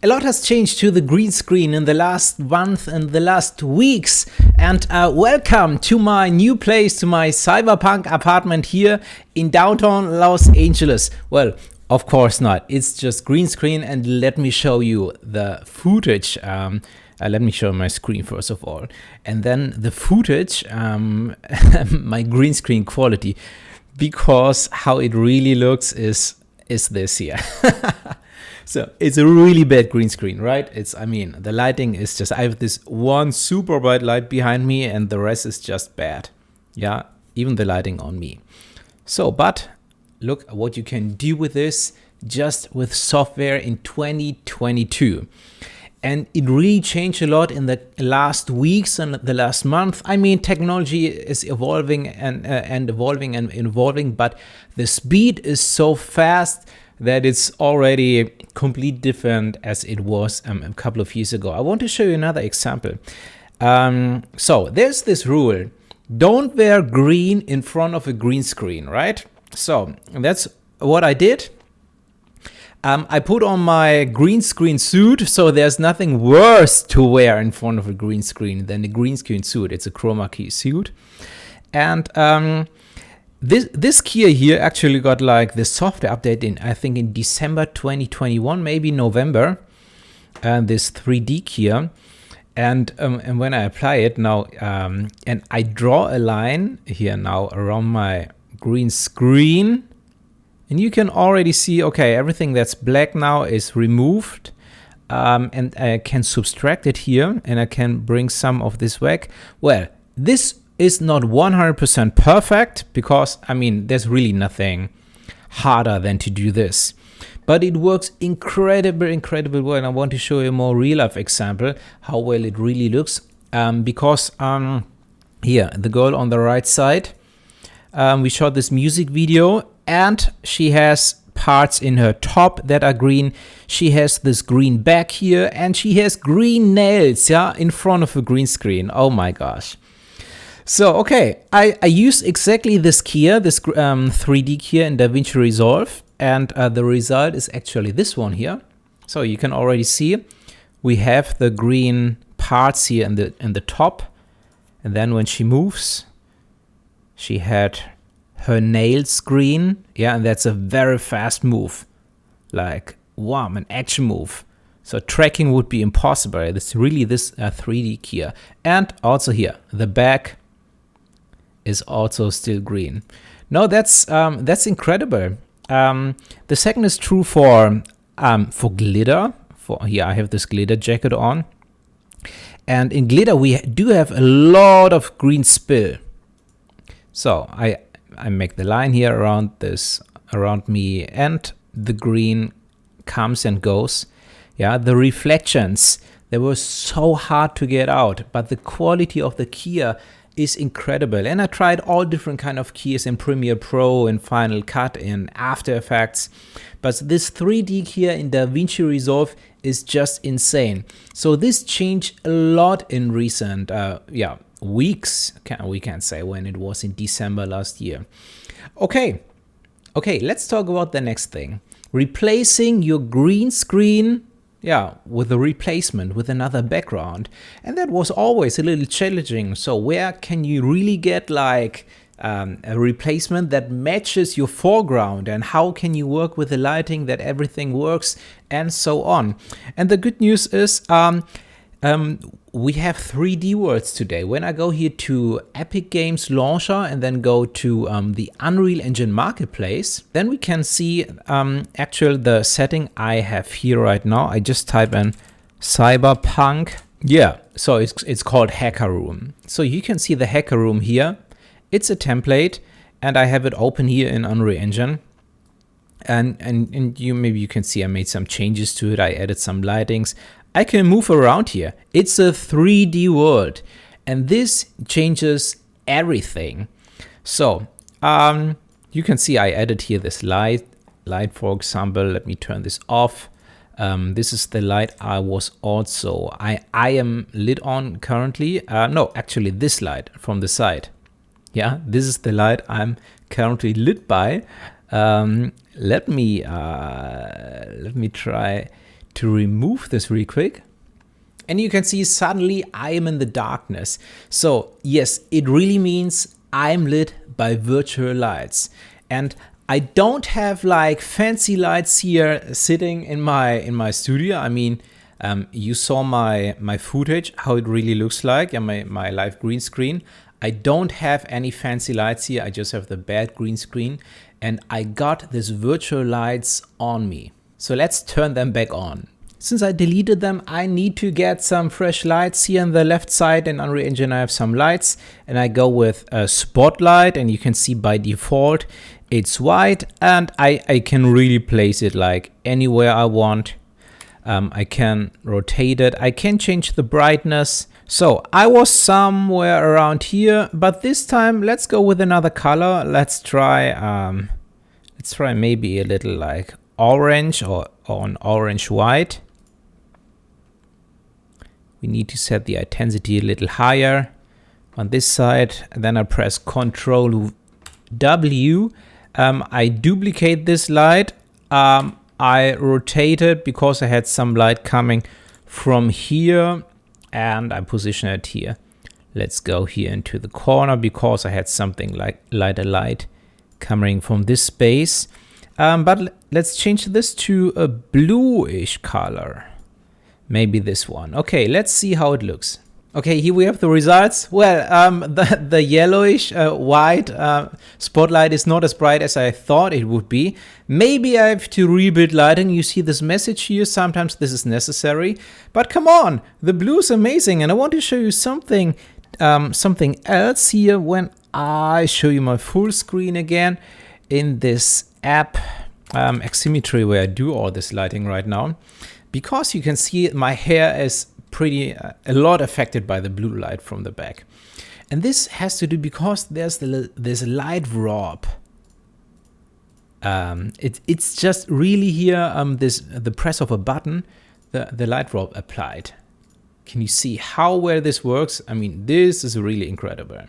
A lot has changed to the green screen in the last month and the last weeks, and welcome to my new place, to my cyberpunk apartment here in downtown Los Angeles. Well, of course not, it's just green screen, and let me show you the footage. Let me show my screen first of all, and then the footage, my green screen quality, because how it really looks is this here. So it's a really bad green screen, right? The lighting is just, I have this one super bright light behind me and the rest is just bad. Yeah, even the lighting on me. So, but look what you can do with this just with software in 2022. And it really changed a lot in the last weeks and the last month. I mean, technology is evolving and evolving, but the speed is so fast that it's already completely different as it was a couple of years ago. I want to show you another example. So there's this rule: don't wear green in front of a green screen, right? So that's what I did. I put on my green screen suit, so there's nothing worse to wear in front of a green screen than a green screen suit. It's a chroma key suit. And this Kia here actually got like the software update I think in December 2021, maybe November, and this 3D Kia. And when I apply it now, and I draw a line here now around my green screen, and you can already see, okay, everything that's black now is removed, and I can subtract it here, and I can bring some of this back. Well, this is not 100% perfect, because there's really nothing harder than to do this, but it works incredibly well. And I want to show you a more real life example how well it really looks, because here the girl on the right side, we shot this music video, and she has parts in her top that are green. She has this green back here, and she has green nails, yeah, in front of a green screen. Oh my gosh. So, okay, I use exactly this Kia, this 3D Kia in DaVinci Resolve, and the result is actually this one here. So you can already see we have the green parts here in the top, and then when she moves, she had her nails green, yeah, and that's a very fast move, like wow, an action move. So tracking would be impossible. It's really this 3D Kia, and also here the back is also still green. No, that's incredible. The second is true for glitter. For here, I have this glitter jacket on, and in glitter we do have a lot of green spill. So I make the line here around me, and the green comes and goes. Yeah, the reflections, they were so hard to get out, but the quality of the Kia is incredible. And I tried all different kind of keys in Premiere Pro, in Final Cut, in After Effects, but this 3D Kia in DaVinci Resolve is just insane. So this changed a lot in recent weeks, we can say, when it was in December last year. Okay, let's talk about the next thing: replacing your green screen, with a replacement, with another background. And that was always a little challenging. So where can you really get like a replacement that matches your foreground, and how can you work with the lighting that everything works, and so on? And the good news is we have 3D worlds today. When I go here to Epic Games Launcher and then go to the Unreal Engine Marketplace, then we can see actually the setting I have here right now. I just type in cyberpunk. Yeah, so it's called Hacker Room. So you can see the Hacker Room here. It's a template, and I have it open here in Unreal Engine. And maybe you can see I made some changes to it. I added some lightings. I can move around here. It's a 3D world, and this changes everything. So you can see I added here this light, for example. Let me turn this off. This is the light I am lit on currently. No, actually this light from the side. Yeah, this is the light I'm currently lit by. Let me try to remove this real quick. And you can see suddenly I am in the darkness. So yes, it really means I'm lit by virtual lights. And I don't have like fancy lights here sitting in my studio. I mean, you saw my footage, how it really looks like, and my live green screen. I don't have any fancy lights here. I just have the bad green screen. And I got these virtual lights on me. So let's turn them back on. Since I deleted them, I need to get some fresh lights. Here on the left side in Unreal Engine, I have some lights, and I go with a spotlight, and you can see by default it's white, and I can really place it like anywhere I want. I can rotate it. I can change the brightness. So I was somewhere around here, but this time let's go with another color. Let's try maybe a little like orange or an orange white. We need to set the intensity a little higher on this side. And then I press Ctrl W. I duplicate this light. I rotate it because I had some light coming from here, and I position it here. Let's go here into the corner because I had something like light coming from this space. But let's change this to a bluish color. Maybe this one. Okay, let's see how it looks. Okay, here we have the results. Well, the yellowish white spotlight is not as bright as I thought it would be. Maybe I have to rebuild lighting. You see this message here. Sometimes this is necessary. But come on, the blue is amazing. And I want to show you something else here when I show you my full screen again in this app Ximimetry, where I do all this lighting right now. Because you can see my hair is pretty a lot affected by the blue light from the back. And this has to do because there's a light rob. It's just really here the press of a button, the light rob applied. Can you see how well this works? I mean, this is really incredible.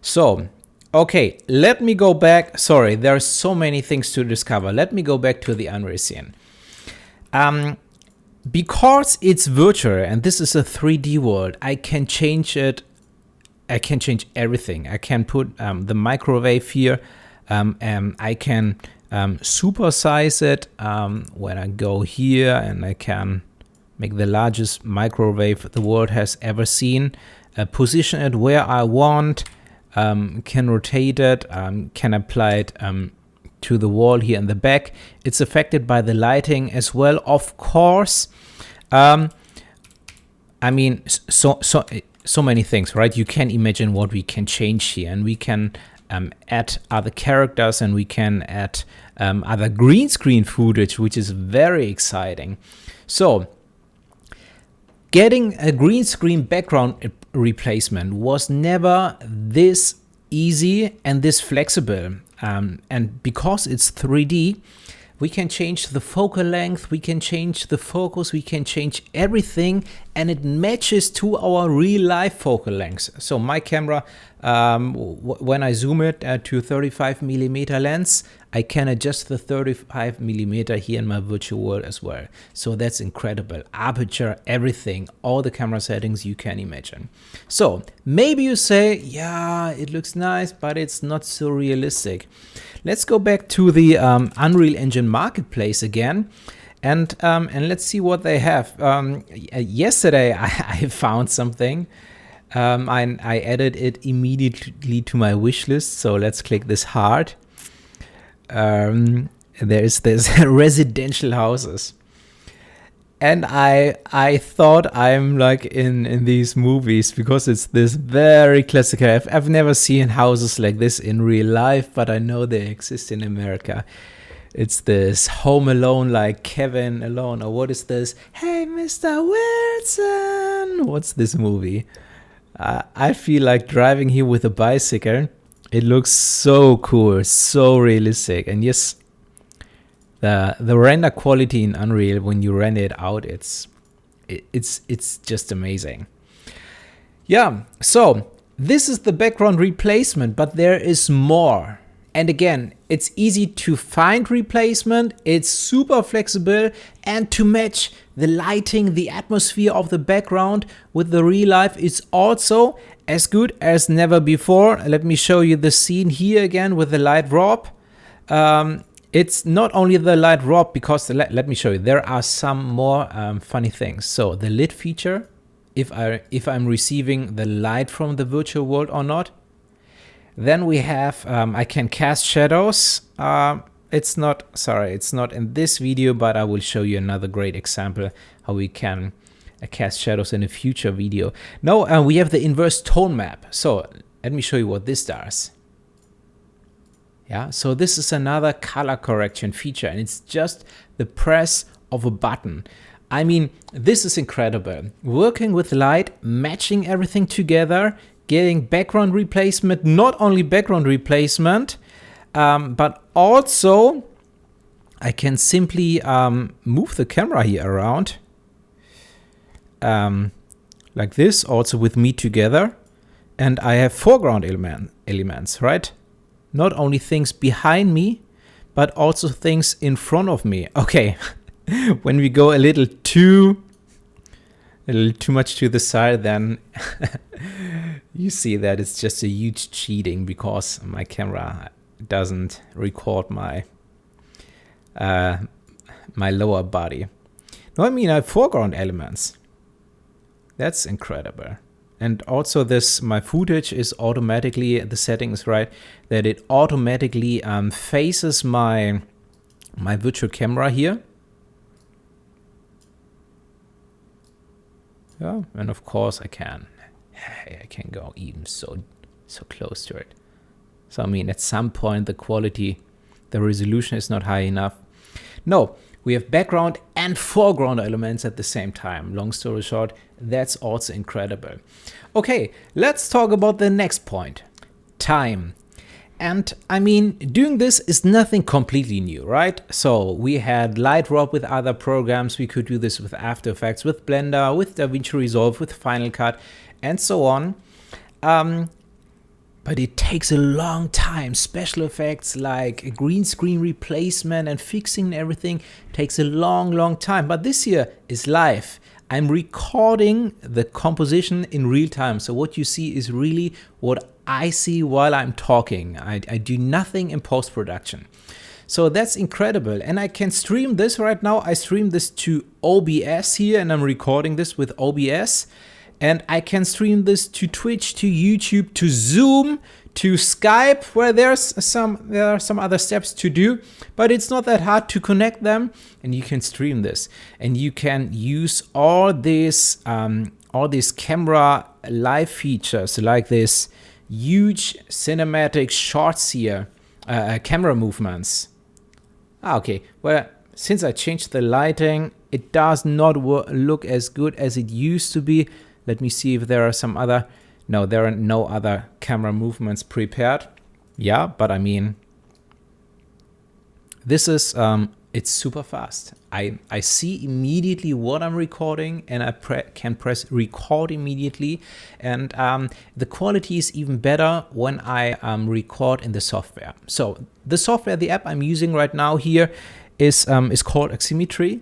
So, okay, let me go back. Sorry, there are so many things to discover. Let me go back to the Unreal scene. Because it's virtual and this is a 3D world, I can change it. I can change everything. I can put the microwave here. I can supersize it when I go here, and I can make the largest microwave the world has ever seen. Position it where I want. Can rotate it. Can apply it to the wall here in the back. It's affected by the lighting as well, of course. I mean, so many things, right? You can imagine what we can change here, and we can add other characters, and we can add other green screen footage, which is very exciting. So getting a green screen background replacement was never this easy and this flexible. And because it's 3D, we can change the focal length, we can change the focus, we can change everything, and it matches to our real life focal lengths. So my camera, when I zoom it to 35mm lens, I can adjust the 35mm here in my virtual world as well. So that's incredible. Aperture, everything, all the camera settings you can imagine. So maybe you say, yeah, it looks nice, but it's not so realistic. Let's go back to the Unreal Engine Marketplace again, and let's see what they have. Yesterday I found something. I added it immediately to my wish list. So let's click this heart. There is this residential houses, and I thought I'm like in these movies because it's this very classical. I've never seen houses like this in real life, but I know they exist in America. It's this Home Alone, like Kevin Alone, or what is this? Hey, Mr. Wilson! What's this movie? I feel like driving here with a bicycle. It looks so cool, so realistic, and yes, the render quality in Unreal when you render it out, it's just amazing. Yeah, so this is the background replacement, but there is more. And again, it's easy to find replacement, it's super flexible, and to match the lighting, the atmosphere of the background with the real life is also as good as never before. Let me show you the scene here again with the light drop. It's not only the light drop, because let me show you, there are some more funny things. So the lit feature, if I'm receiving the light from the virtual world or not. Then we have, I can cast shadows. It's not in this video, but I will show you another great example how we can cast shadows in a future video. Now we have the inverse tone map. So let me show you what this does. Yeah, so this is another color correction feature, and it's just the press of a button. I mean, this is incredible. Working with light, matching everything together, getting background replacement, not only background replacement, but also I can simply move the camera here around like this, also with me together. And I have foreground elements, right? Not only things behind me, but also things in front of me. Okay, when we go a little too much to the side, then you see that it's just a huge cheating, because my camera doesn't record my my lower body. No, I mean, I have foreground elements. That's incredible. And also my footage is automatically, the settings, right, that it automatically faces my virtual camera here. Yeah, and of course I can go even so close to it. So I mean, at some point the quality, the resolution is not high enough. No, we have background and foreground elements at the same time. Long story short, that's also incredible. Okay, let's talk about the next point, time. And I mean, doing this is nothing completely new, right? So we had light drop with other programs. We could do this with After Effects, with Blender, with DaVinci Resolve, with Final Cut, and so on. But it takes a long time. Special effects like a green screen replacement and fixing everything takes a long time. But this here is live. I'm recording the composition in real time. So what you see is really what I see while I'm talking. I do nothing in post-production. So that's incredible. And I can stream this right now. I stream this to OBS here, and I'm recording this with OBS. And I can stream this to Twitch, to YouTube, to Zoom, to Skype, where there are some other steps to do, but it's not that hard to connect them, and you can stream this, and you can use all these camera live features, like this huge cinematic shots here, camera movements. Okay, well, since I changed the lighting, it does not look as good as it used to be. Let me see if there are some other. No, there are no other camera movements prepared. Yeah, but I mean, this is, it's super fast. I see immediately what I'm recording, and I can press record immediately. And the quality is even better when I record in the software. So the software, the app I'm using right now here is called Oximetry.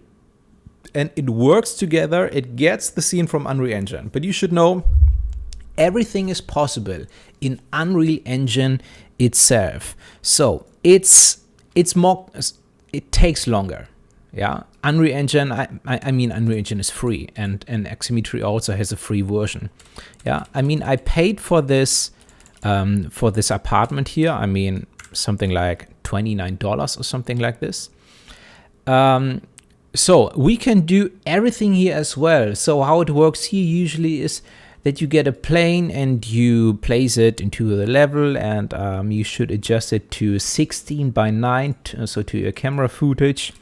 And it works together. It gets the scene from Unreal Engine. But you should know, everything is possible in Unreal Engine itself. So it's more, it takes longer. Yeah, Unreal Engine, I mean, Unreal Engine is free, and Oximetry also has a free version. Yeah, I mean, I paid for this apartment here. I mean, something like $29 or something like this. So we can do everything here as well. So how it works here usually is that you get a plane and you place it into the level, and you should adjust it to 16:9, so to your camera footage.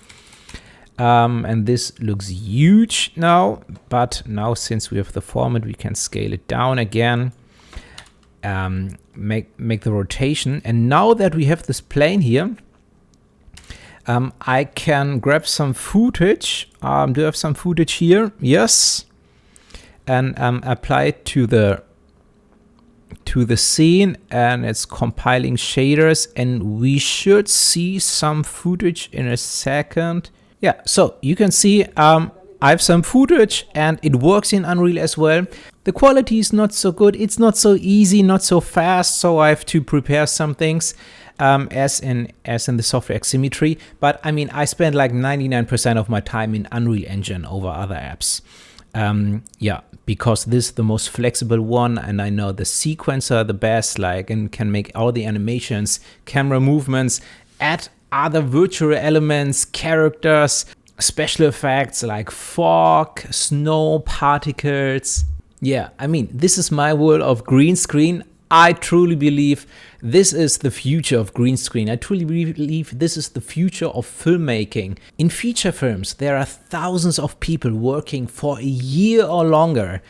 And this looks huge now, but now since we have the format, we can scale it down again, make the rotation. And now that we have this plane here, I can grab some footage. Do I have some footage here? Yes. And apply it to to the scene and it's compiling shaders, and we should see some footage in a second. Yeah, so you can see I have some footage and it works in Unreal as well. The quality is not so good, it's not so easy, not so fast, so I have to prepare some things as in the software Ximitree. But I mean, I spend like 99% of my time in Unreal Engine over other apps. Yeah, because this is the most flexible one, and I know the sequencer are the best, like, and can make all the animations, camera movements, add other virtual elements, characters, special effects like fog, snow, particles. Yeah, I mean, this is my world of green screen. I truly believe this is the future of green screen. I truly believe this is the future of filmmaking. In feature films, there are thousands of people working for a year or longer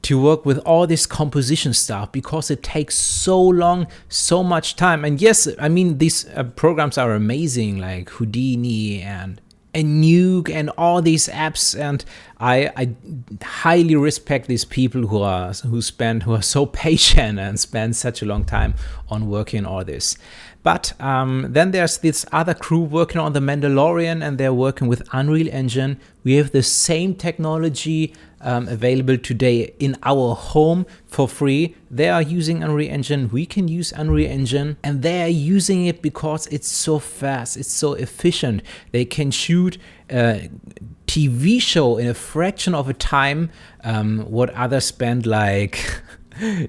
to work with all this composition stuff because it takes so long, so much time. And yes, I mean, these programs are amazing, like Houdini and Nuke and all these apps, and I highly respect these people who are so patient and spend such a long time on working on all this. But then there's this other crew working on The Mandalorian, and they're working with Unreal Engine. We have the same technology available today in our home for free. They are using Unreal Engine, we can use Unreal Engine, and they are using it because it's so fast, it's so efficient. They can shoot a TV show in a fraction of a time what others spend like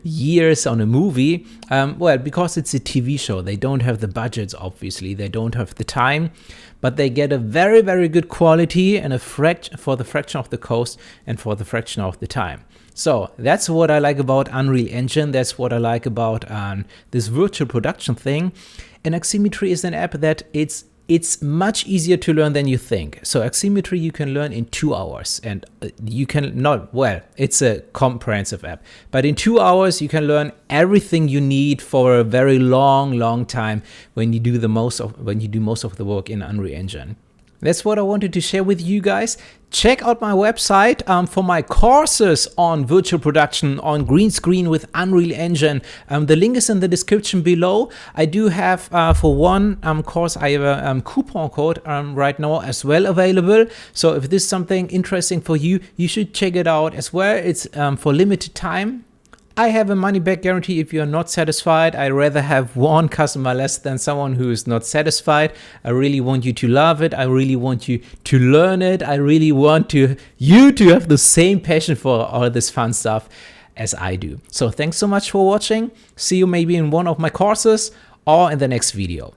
years on a movie. Well, because it's a TV show, they don't have the budgets, obviously, they don't have the time, but they get a very, very good quality and for the fraction of the cost and for the fraction of the time. So that's what I like about Unreal Engine. That's what I like about this virtual production thing. And Ximitree is an app that it's much easier to learn than you think. So Ximitree you can learn in 2 hours, and you can not, well, it's a comprehensive app, but in 2 hours you can learn everything you need for a very long time when you do most of the work in Unreal Engine. That's what I wanted to share with you guys. Check out my website for my courses on virtual production, on green screen with Unreal Engine. The link is in the description below. I do have, for one course, I have a coupon code right now as well available. So if this is something interesting for you, you should check it out as well. It's for limited time. I have a money-back guarantee if you're not satisfied. I'd rather have one customer less than someone who is not satisfied. I really want you to love it. I really want you to learn it. I really want you to have the same passion for all this fun stuff as I do. So thanks so much for watching. See you maybe in one of my courses or in the next video.